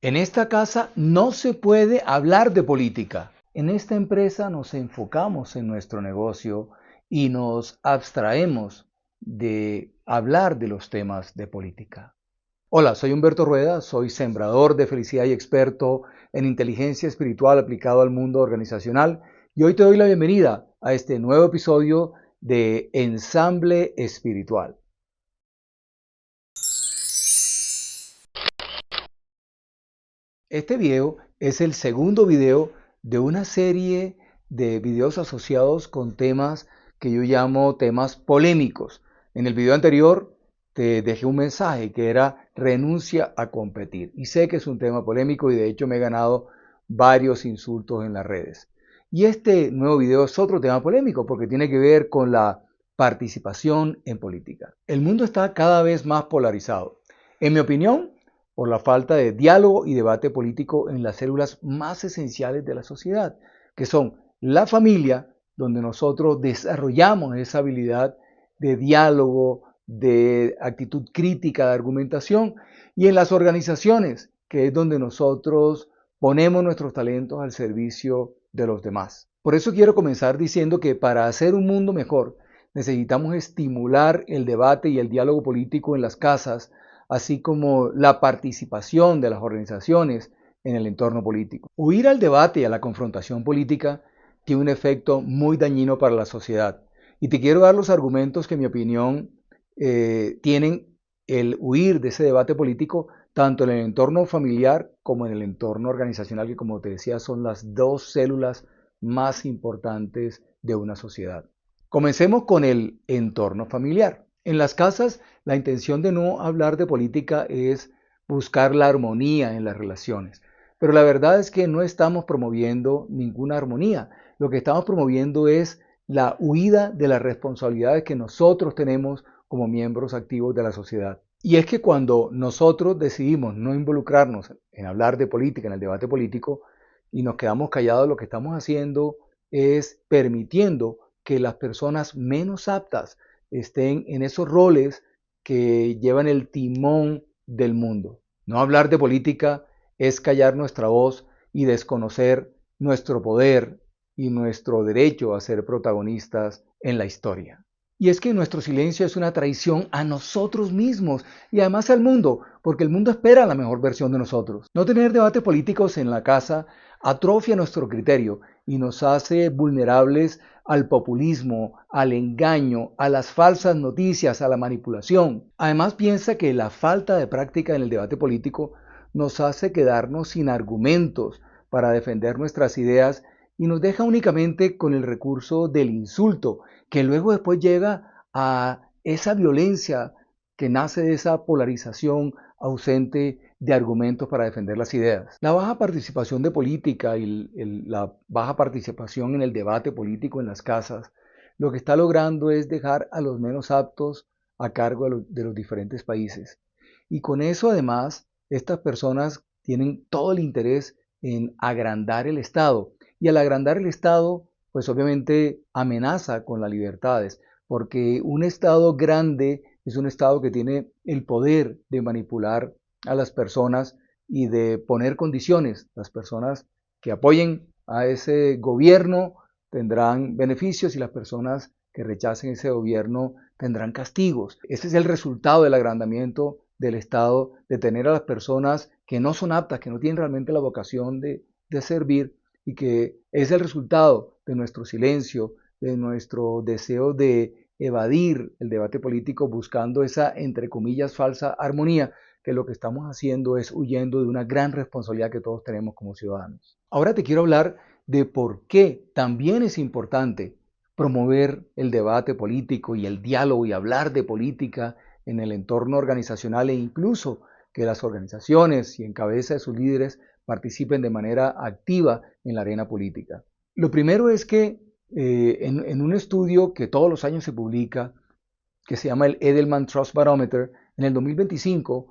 En esta casa no se puede hablar de política. En esta empresa nos enfocamos en nuestro negocio y nos abstraemos de hablar de los temas de política. Hola, soy Humberto Rueda, soy sembrador de felicidad y experto en inteligencia espiritual aplicado al mundo organizacional y hoy te doy la bienvenida a este nuevo episodio de Ensamble Espiritual. Este video es el segundo video de una serie de videos asociados con temas que yo llamo temas polémicos. En el video anterior te dejé un mensaje que era renuncia a competir. Y sé que es un tema polémico y de hecho me he ganado varios insultos en las redes. Y este nuevo video es otro tema polémico porque tiene que ver con la participación en política. El mundo está cada vez más polarizado. En mi opinión, por la falta de diálogo y debate político en las células más esenciales de la sociedad, que son la familia, donde nosotros desarrollamos esa habilidad de diálogo, de actitud crítica, de argumentación, y en las organizaciones, que es donde nosotros ponemos nuestros talentos al servicio de los demás. Por eso quiero comenzar diciendo que para hacer un mundo mejor necesitamos estimular el debate y el diálogo político en las casas, así como la participación de las organizaciones en el entorno político. Huir al debate y a la confrontación política tiene un efecto muy dañino para la sociedad. Y te quiero dar los argumentos que, en mi opinión, tienen el huir de ese debate político, tanto en el entorno familiar como en el entorno organizacional, que, como te decía, son las dos células más importantes de una sociedad. Comencemos con el entorno familiar. En las casas, la intención de no hablar de política es buscar la armonía en las relaciones. Pero la verdad es que no estamos promoviendo ninguna armonía. Lo que estamos promoviendo es la huida de las responsabilidades que nosotros tenemos como miembros activos de la sociedad. Y es que cuando nosotros decidimos no involucrarnos en hablar de política, en el debate político, y nos quedamos callados, lo que estamos haciendo es permitiendo que las personas menos aptas estén en esos roles que llevan el timón del mundo. No hablar de política es callar nuestra voz y desconocer nuestro poder y nuestro derecho a ser protagonistas en la historia. Y es que nuestro silencio es una traición a nosotros mismos y además al mundo, porque el mundo espera la mejor versión de nosotros. No tener debates políticos en la casa atrofia nuestro criterio y nos hace vulnerables al populismo, al engaño, a las falsas noticias, a la manipulación. Además, piensa que la falta de práctica en el debate político nos hace quedarnos sin argumentos para defender nuestras ideas y nos deja únicamente con el recurso del insulto, que luego después llega a esa violencia que nace de esa polarización ausente de argumentos para defender las ideas. La baja participación de política y la baja participación en el debate político en las casas, lo que está logrando es dejar a los menos aptos a cargo de los diferentes países. Y con eso además, estas personas tienen todo el interés en agrandar el Estado. Y al agrandar el Estado, pues obviamente amenaza con las libertades, porque un Estado grande es un Estado que tiene el poder de manipular a las personas y de poner condiciones. Las personas que apoyen a ese gobierno tendrán beneficios y las personas que rechacen ese gobierno tendrán castigos. Ese es el resultado del agrandamiento del Estado, de tener a las personas que no son aptas, que no tienen realmente la vocación de servir, y que es el resultado de nuestro silencio, de nuestro deseo de evadir el debate político buscando esa, entre comillas, falsa armonía, que lo que estamos haciendo es huyendo de una gran responsabilidad que todos tenemos como ciudadanos. Ahora te quiero hablar de por qué también es importante promover el debate político y el diálogo y hablar de política en el entorno organizacional e incluso que las organizaciones y en cabeza de sus líderes participen de manera activa en la arena política. Lo primero es que en un estudio que todos los años se publica, que se llama el Edelman Trust Barometer, en el 2025,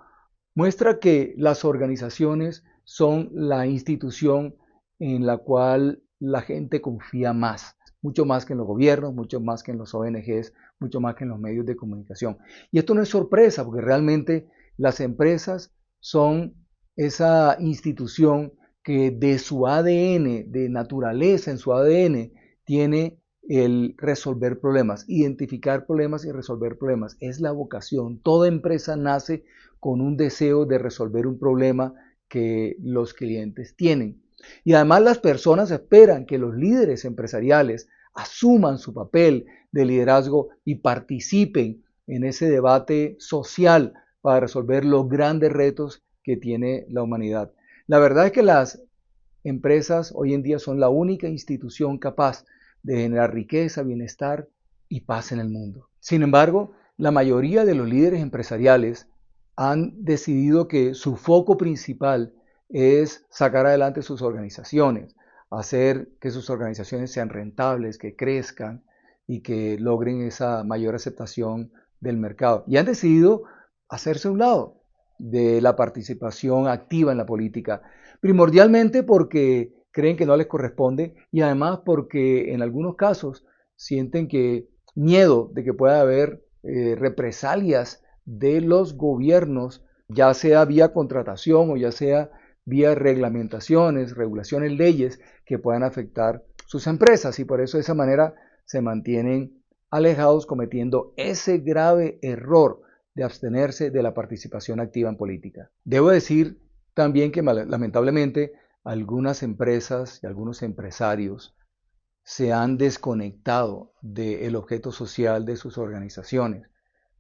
muestra que las organizaciones son la institución en la cual la gente confía más, mucho más que en los gobiernos, mucho más que en los ONGs, mucho más que en los medios de comunicación. Y esto no es sorpresa, porque realmente las empresas son esa institución que de su ADN, de naturaleza en su ADN, tiene el resolver problemas, identificar problemas y resolver problemas. Es la vocación. Toda empresa nace con un deseo de resolver un problema que los clientes tienen. Y además las personas esperan que los líderes empresariales asuman su papel de liderazgo y participen en ese debate social para resolver los grandes retos que tiene la humanidad. La verdad es que las empresas hoy en día son la única institución capaz de generar riqueza, bienestar y paz en el mundo. Sin embargo, la mayoría de los líderes empresariales han decidido que su foco principal es sacar adelante sus organizaciones, hacer que sus organizaciones sean rentables, que crezcan y que logren esa mayor aceptación del mercado. Y han decidido hacerse a un lado de la participación activa en la política, primordialmente porque creen que no les corresponde y además porque en algunos casos sienten que miedo de que pueda haber represalias de los gobiernos, ya sea vía contratación o ya sea vía reglamentaciones, regulaciones, leyes que puedan afectar sus empresas y por eso de esa manera se mantienen alejados cometiendo ese grave error de abstenerse de la participación activa en política. Debo decir también que lamentablemente algunas empresas y algunos empresarios se han desconectado del objeto social de sus organizaciones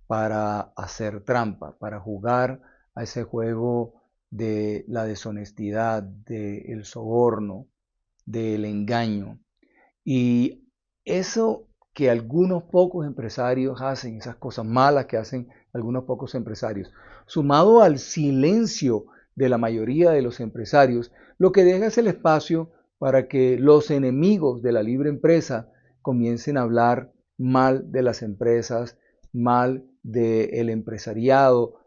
para hacer trampa, para jugar a ese juego de la deshonestidad, del soborno, del engaño. Y eso que algunos pocos empresarios hacen, esas cosas malas que hacen algunos pocos empresarios, sumado al silencio de la mayoría de los empresarios, lo que deja es el espacio para que los enemigos de la libre empresa comiencen a hablar mal de las empresas, mal del empresariado,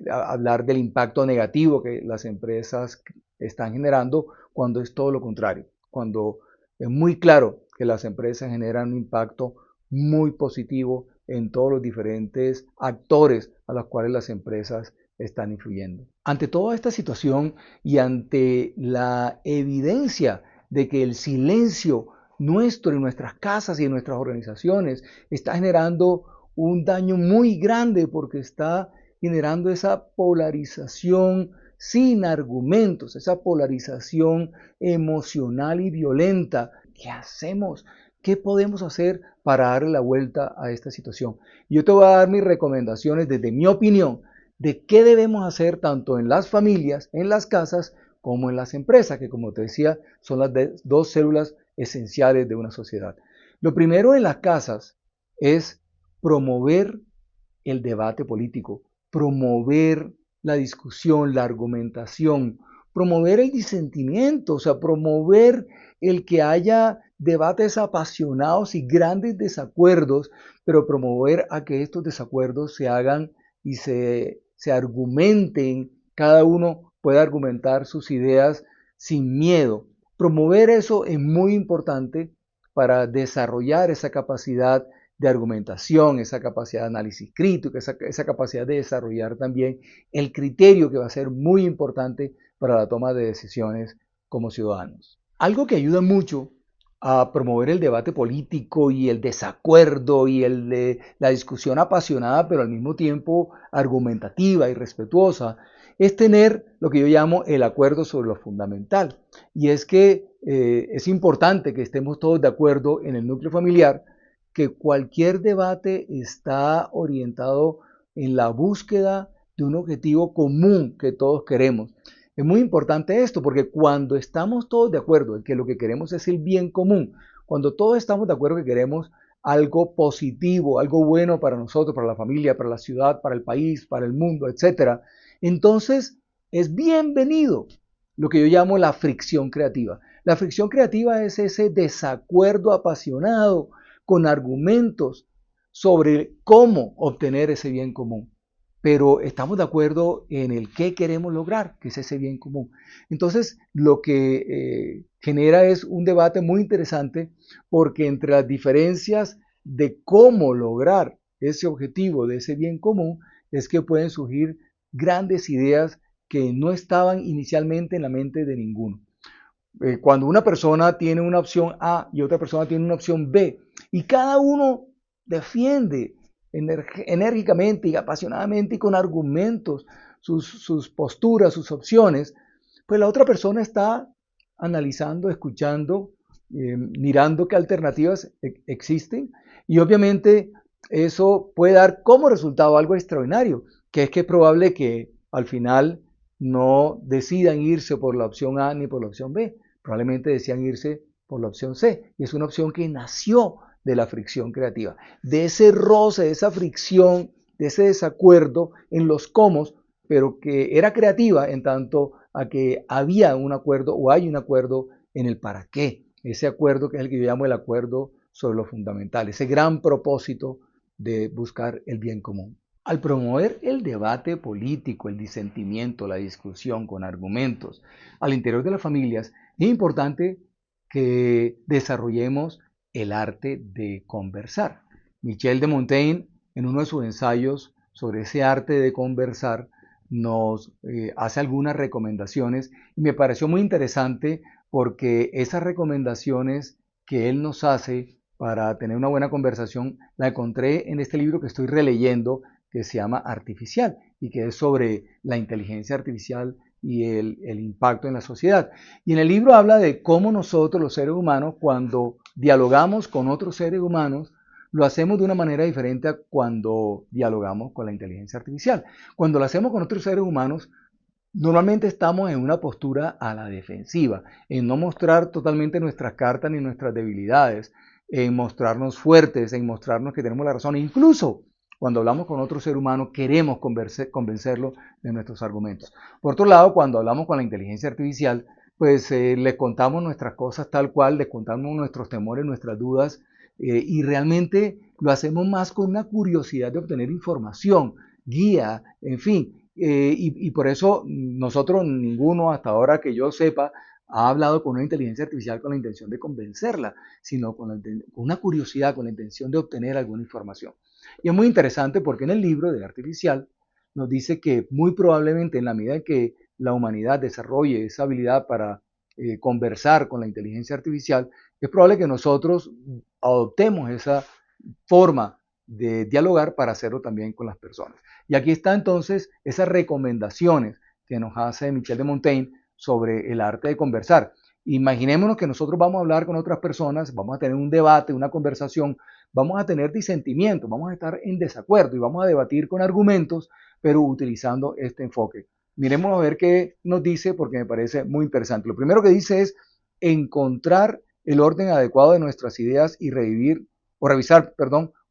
hablar del impacto negativo que las empresas están generando, cuando es todo lo contrario, cuando es muy claro que las empresas generan un impacto muy positivo en todos los diferentes actores a los cuales las empresas están influyendo. Ante toda esta situación y ante la evidencia de que el silencio nuestro en nuestras casas y en nuestras organizaciones está generando un daño muy grande porque está generando esa polarización sin argumentos, esa polarización emocional y violenta. ¿Qué hacemos? ¿Qué podemos hacer para darle la vuelta a esta situación? Yo te voy a dar mis recomendaciones desde mi opinión de qué debemos hacer tanto en las familias, en las casas, como en las empresas, que como te decía, son las dos células esenciales de una sociedad. Lo primero en las casas es promover el debate político, promover la discusión, la argumentación, promover el disentimiento, o sea, promover el que haya debates apasionados y grandes desacuerdos, pero promover a que estos desacuerdos se hagan y se argumenten, cada uno pueda argumentar sus ideas sin miedo. Promover eso es muy importante para desarrollar esa capacidad de argumentación, esa capacidad de análisis crítico, esa capacidad de desarrollar también el criterio que va a ser muy importante para la toma de decisiones como ciudadanos. Algo que ayuda mucho a promover el debate político y el desacuerdo y la discusión apasionada, pero al mismo tiempo argumentativa y respetuosa, es tener lo que yo llamo el acuerdo sobre lo fundamental. Y es que es importante que estemos todos de acuerdo en el núcleo familiar, que cualquier debate está orientado en la búsqueda de un objetivo común que todos queremos. Es muy importante esto porque cuando estamos todos de acuerdo en que lo que queremos es el bien común, cuando todos estamos de acuerdo que queremos algo positivo, algo bueno para nosotros, para la familia, para la ciudad, para el país, para el mundo, etcétera, entonces es bienvenido lo que yo llamo la fricción creativa. La fricción creativa es ese desacuerdo apasionado con argumentos sobre cómo obtener ese bien común. Pero estamos de acuerdo en el qué queremos lograr, que es ese bien común. Entonces, lo que genera es un debate muy interesante porque entre las diferencias de cómo lograr ese objetivo de ese bien común es que pueden surgir grandes ideas que no estaban inicialmente en la mente de ninguno. Cuando una persona tiene una opción A y otra persona tiene una opción B, y cada uno defiende enérgicamente y apasionadamente y con argumentos sus posturas, sus opciones, pues la otra persona está analizando, escuchando, mirando qué alternativas existen, y obviamente eso puede dar como resultado algo extraordinario, que es probable que al final no decidan irse por la opción A ni por la opción B, probablemente decían irse por la opción C, y es una opción que nació de la fricción creativa, de ese roce, de esa fricción, de ese desacuerdo en los cómo, pero que era creativa en tanto a que había un acuerdo o hay un acuerdo en el para qué, ese acuerdo que es el que yo llamo el acuerdo sobre lo fundamental, ese gran propósito de buscar el bien común. Al promover el debate político, el disentimiento, la discusión con argumentos al interior de las familias, es importante que desarrollemos el arte de conversar. Michel de Montaigne, en uno de sus ensayos sobre ese arte de conversar, nos hace algunas recomendaciones y me pareció muy interesante porque esas recomendaciones que él nos hace para tener una buena conversación la encontré en este libro que estoy releyendo, que se llama Artificial y que es sobre la inteligencia artificial y el impacto en la sociedad. Y en el libro habla de cómo nosotros los seres humanos, cuando dialogamos con otros seres humanos, lo hacemos de una manera diferente a cuando dialogamos con la inteligencia artificial. Cuando lo hacemos con otros seres humanos, normalmente estamos en una postura a la defensiva, en no mostrar totalmente nuestras cartas ni nuestras debilidades, en mostrarnos fuertes, en mostrarnos que tenemos la razón. Incluso cuando hablamos con otro ser humano, queremos convencerlo de nuestros argumentos. Por otro lado, cuando hablamos con la inteligencia artificial, pues le contamos nuestras cosas tal cual, le contamos nuestros temores, nuestras dudas, y realmente lo hacemos más con una curiosidad de obtener información, guía, en fin. Y por eso nosotros, ninguno hasta ahora que yo sepa, ha hablado con una inteligencia artificial con la intención de convencerla, sino con una curiosidad, con la intención de obtener alguna información. Y es muy interesante porque en el libro de Artificial nos dice que muy probablemente en la medida en que la humanidad desarrolle esa habilidad para conversar con la inteligencia artificial, es probable que nosotros adoptemos esa forma de dialogar para hacerlo también con las personas. Y aquí está entonces esas recomendaciones que nos hace Michel de Montaigne sobre el arte de conversar. Imaginémonos que nosotros vamos a hablar con otras personas, vamos a tener un debate, una conversación, vamos a tener disentimientos, vamos a estar en desacuerdo y vamos a debatir con argumentos, pero utilizando este enfoque. Miremos a ver qué nos dice porque me parece muy interesante. Lo primero que dice es encontrar el orden adecuado de nuestras ideas y revisar,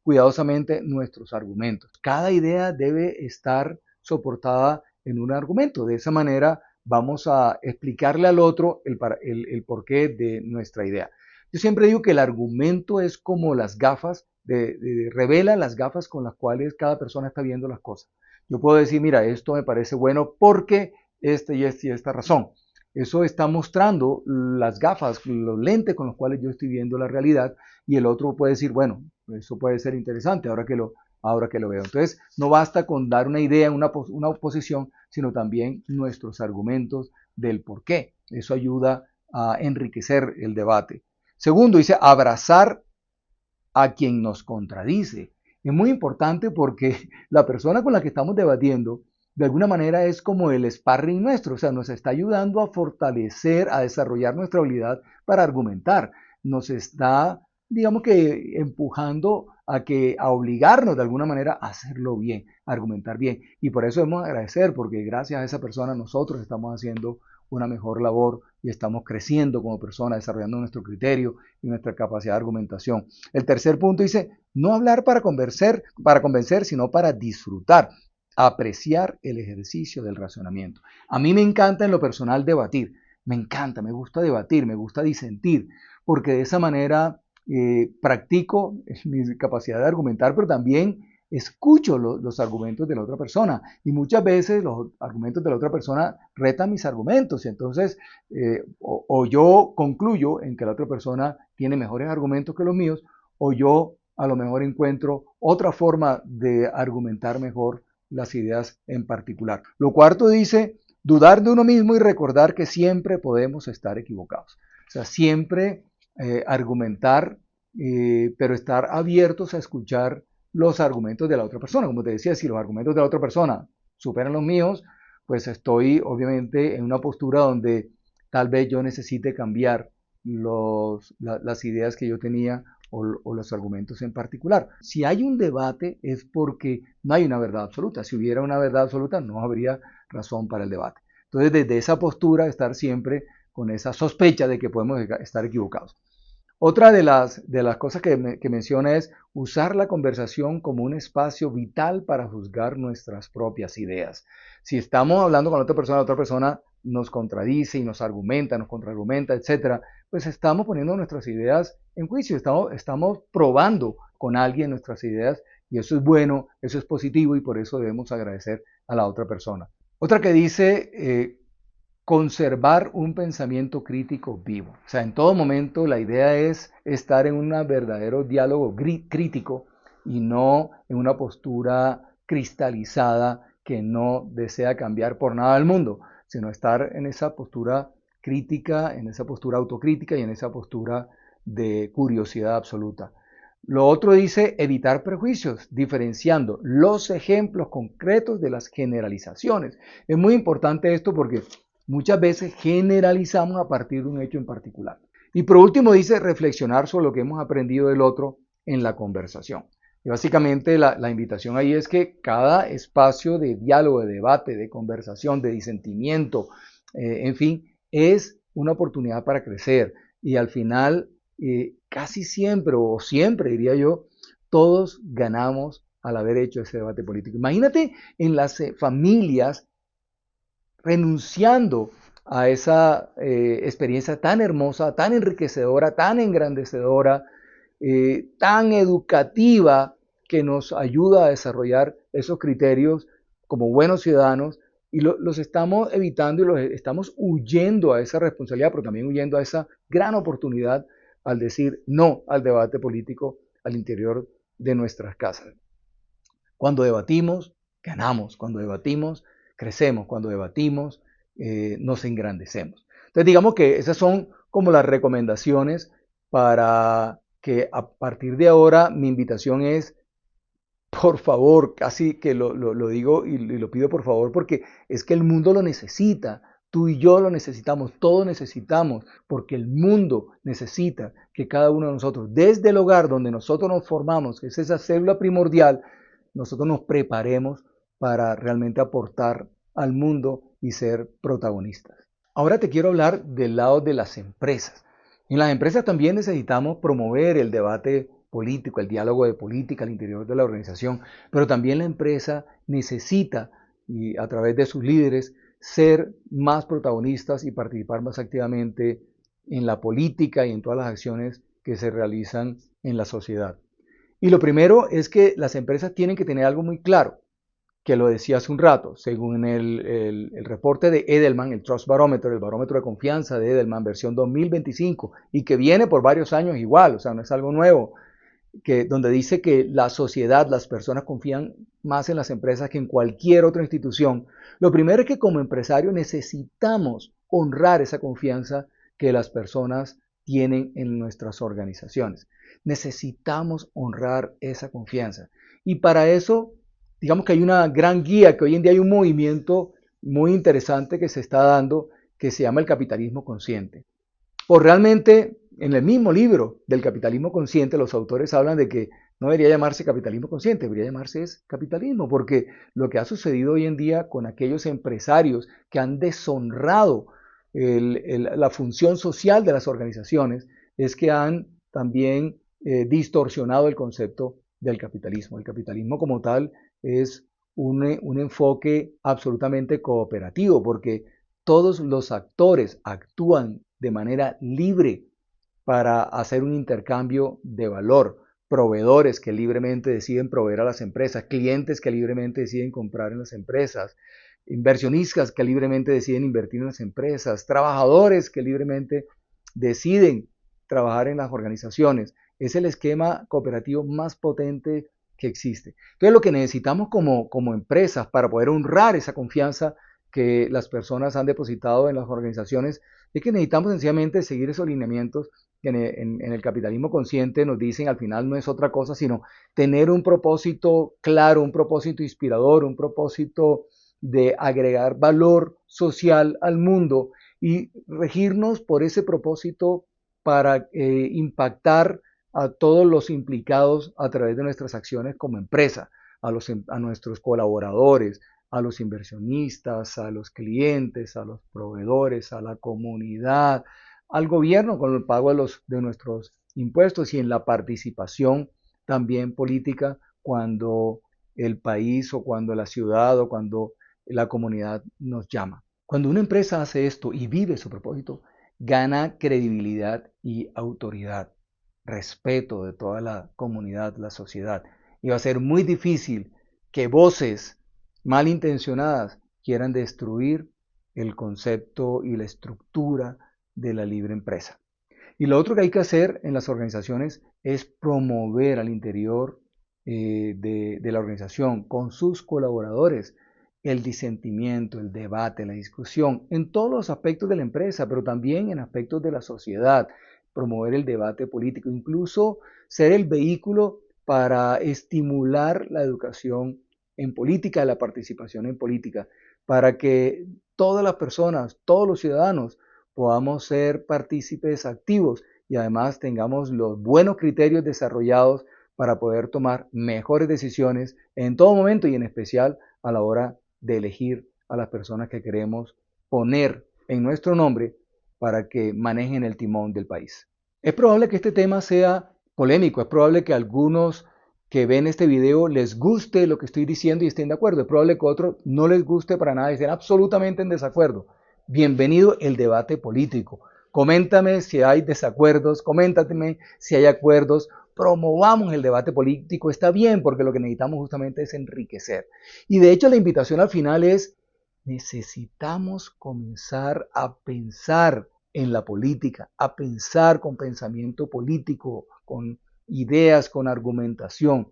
cuidadosamente nuestros argumentos. Cada idea debe estar soportada en un argumento. De esa manera vamos a explicarle al otro el porqué de nuestra idea. Yo siempre digo que el argumento es como las gafas, revela las gafas con las cuales cada persona está viendo las cosas. Yo puedo decir, mira, esto me parece bueno porque y esta razón. Eso está mostrando las gafas, los lentes con los cuales yo estoy viendo la realidad, y el otro puede decir, bueno, eso puede ser interesante ahora que lo veo. Entonces, no basta con dar una idea, una oposición, sino también nuestros argumentos del por qué. Eso ayuda a enriquecer el debate. Segundo, dice abrazar a quien nos contradice. Es muy importante porque la persona con la que estamos debatiendo de alguna manera es como el sparring nuestro, o sea, nos está ayudando a fortalecer, a desarrollar nuestra habilidad para argumentar, nos está, digamos que, empujando a obligarnos de alguna manera a hacerlo bien, a argumentar bien. Y por eso debemos agradecer, porque gracias a esa persona nosotros estamos haciendo una mejor labor y estamos creciendo como personas, desarrollando nuestro criterio y nuestra capacidad de argumentación. El tercer punto dice, no hablar para convencer, sino para disfrutar, apreciar el ejercicio del razonamiento. A mí me encanta en lo personal debatir, me encanta, me gusta debatir, me gusta disentir, porque de esa manera practico mi capacidad de argumentar, pero también escucho los argumentos de la otra persona y muchas veces los argumentos de la otra persona retan mis argumentos y entonces o yo concluyo en que la otra persona tiene mejores argumentos que los míos o yo a lo mejor encuentro otra forma de argumentar mejor las ideas en particular. Lo cuarto dice Dudar de uno mismo y recordar que siempre podemos estar equivocados. O sea, siempre argumentar, pero estar abiertos a escuchar los argumentos de la otra persona. Como te decía, si los argumentos de la otra persona superan los míos, pues estoy obviamente en una postura donde tal vez yo necesite cambiar las ideas que yo tenía o los argumentos en particular. Si hay un debate es porque no hay una verdad absoluta. Si hubiera una verdad absoluta no habría razón para el debate. Entonces, desde esa postura, estar siempre con esa sospecha de que podemos estar equivocados. Otra de las cosas que menciona es usar la conversación como un espacio vital para juzgar nuestras propias ideas. Si estamos hablando con la otra persona nos contradice y nos argumenta, nos contraargumenta, etcétera, pues estamos poniendo nuestras ideas en juicio, estamos probando con alguien nuestras ideas y eso es bueno, eso es positivo y por eso debemos agradecer a la otra persona. Otra que dice, conservar un pensamiento crítico vivo. O sea, en todo momento la idea es estar en un verdadero diálogo crítico y no en una postura cristalizada que no desea cambiar por nada del mundo, sino estar en esa postura crítica, en esa postura autocrítica y en esa postura de curiosidad absoluta. Lo otro dice evitar prejuicios, diferenciando los ejemplos concretos de las generalizaciones. Es muy importante esto porque muchas veces generalizamos a partir de un hecho en particular. Y por último dice reflexionar sobre lo que hemos aprendido del otro en la conversación. Y básicamente la invitación ahí es que cada espacio de diálogo, de debate, de conversación, de disentimiento, en fin, es una oportunidad para crecer. Y al final, casi siempre, o siempre diría yo, todos ganamos al haber hecho ese debate político. Imagínate en las familias renunciando a esa experiencia tan hermosa, tan enriquecedora, tan engrandecedora, tan educativa, que nos ayuda a desarrollar esos criterios como buenos ciudadanos y los estamos evitando y los estamos huyendo a esa responsabilidad, pero también huyendo a esa gran oportunidad al decir no al debate político al interior de nuestras casas. Cuando debatimos, ganamos. Cuando debatimos, crecemos. Cuando debatimos, nos engrandecemos. Entonces, digamos que esas son como las recomendaciones para que a partir de ahora mi invitación es, por favor, casi que lo digo y lo pido por favor, porque es que el mundo lo necesita. Tú y yo lo necesitamos, todos necesitamos, porque el mundo necesita que cada uno de nosotros, desde el hogar donde nosotros nos formamos, que es esa célula primordial, nosotros nos preparemos para realmente aportar al mundo y ser protagonistas. Ahora te quiero hablar del lado de las empresas. En las empresas también necesitamos promover el debate político, el diálogo de política al interior de la organización, pero también la empresa necesita, y a través de sus líderes, ser más protagonistas y participar más activamente en la política y en todas las acciones que se realizan en la sociedad. Y lo primero es que las empresas tienen que tener algo muy claro, que lo decía hace un rato, según el reporte de Edelman, el Trust Barometer, el barómetro de confianza de Edelman, versión 2025, y que viene por varios años igual, o sea, no es algo nuevo, donde dice que la sociedad, las personas confían más en las empresas que en cualquier otra institución. Lo primero es que como empresarios necesitamos honrar esa confianza que las personas tienen en nuestras organizaciones. Necesitamos honrar esa confianza. Y para eso, digamos que hay una gran guía, que hoy en día hay un movimiento muy interesante que se está dando, que se llama el capitalismo consciente. O realmente, en el mismo libro del capitalismo consciente, los autores hablan de que no debería llamarse capitalismo consciente, debería llamarse capitalismo, porque lo que ha sucedido hoy en día con aquellos empresarios que han deshonrado la función social de las organizaciones es que han también distorsionado el concepto del capitalismo. El capitalismo como tal es un enfoque absolutamente cooperativo, porque todos los actores actúan de manera libre para hacer un intercambio de valor. Proveedores que libremente deciden proveer a las empresas, clientes que libremente deciden comprar en las empresas, inversionistas que libremente deciden invertir en las empresas, trabajadores que libremente deciden trabajar en las organizaciones. Es el esquema cooperativo más potente que existe. Entonces lo que necesitamos como empresas para poder honrar esa confianza que las personas han depositado en las organizaciones, es que necesitamos sencillamente seguir esos lineamientos que en el capitalismo consciente nos dicen al final no es otra cosa sino tener un propósito claro, un propósito inspirador, un propósito de agregar valor social al mundo y regirnos por ese propósito para impactar a todos los implicados a través de nuestras acciones como empresa, a nuestros colaboradores, a los inversionistas, a los clientes, a los proveedores, a la comunidad, al gobierno con el pago de nuestros impuestos y en la participación también política cuando el país o cuando la ciudad o cuando la comunidad nos llama. Cuando una empresa hace esto y vive su propósito, gana credibilidad y autoridad, respeto de toda la comunidad, la sociedad. Y va a ser muy difícil que voces malintencionadas quieran destruir el concepto y la estructura de la libre empresa. Y lo otro que hay que hacer en las organizaciones es promover al interior de la organización con sus colaboradores el disentimiento, el debate, la discusión en todos los aspectos de la empresa, pero también en aspectos de la sociedad, promover el debate político, incluso ser el vehículo para estimular la educación en política, la participación en política, para que todas las personas, todos los ciudadanos podamos ser partícipes activos y además tengamos los buenos criterios desarrollados para poder tomar mejores decisiones en todo momento y en especial a la hora de elegir a las personas que queremos poner en nuestro nombre para que manejen el timón del país. Es probable que este tema sea polémico, es probable que algunos que ven este video les guste lo que estoy diciendo y estén de acuerdo, es probable que a otros no les guste para nada y estén absolutamente en desacuerdo. Bienvenido el debate político. Coméntame si hay desacuerdos, coméntame si hay acuerdos, promovamos el debate político, está bien, porque lo que necesitamos justamente es enriquecer. Y de hecho la invitación al final es, necesitamos comenzar a pensar en la política, a pensar con pensamiento político, con ideas, con argumentación,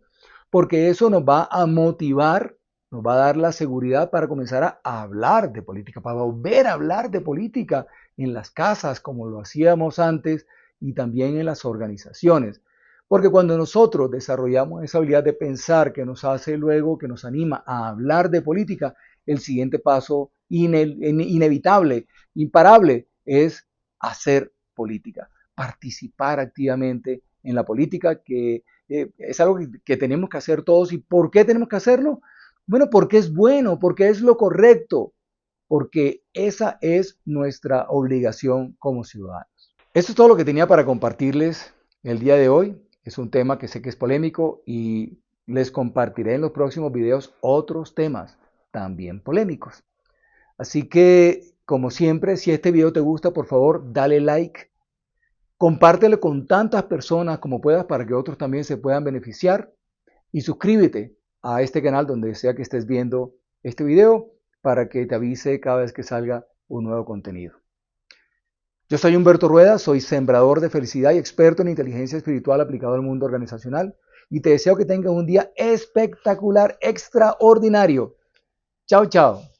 porque eso nos va a motivar, nos va a dar la seguridad para comenzar a hablar de política, para volver a hablar de política en las casas como lo hacíamos antes y también en las organizaciones. Porque cuando nosotros desarrollamos esa habilidad de pensar que nos hace luego, que nos anima a hablar de política, el siguiente paso inevitable, imparable, es hacer política, participar activamente en la política, que es algo que tenemos que hacer todos. ¿Y por qué tenemos que hacerlo? Bueno, porque es bueno, porque es lo correcto, porque esa es nuestra obligación como ciudadanos. Eso es todo lo que tenía para compartirles el día de hoy. Es un tema que sé que es polémico y les compartiré en los próximos videos otros temas también polémicos. Así que, como siempre, si este video te gusta, por favor, dale like, compártelo con tantas personas como puedas para que otros también se puedan beneficiar y suscríbete a este canal donde sea que estés viendo este video para que te avise cada vez que salga un nuevo contenido. Yo soy Humberto Rueda, soy sembrador de felicidad y experto en inteligencia espiritual aplicado al mundo organizacional y te deseo que tengas un día espectacular, extraordinario. Chao, chao.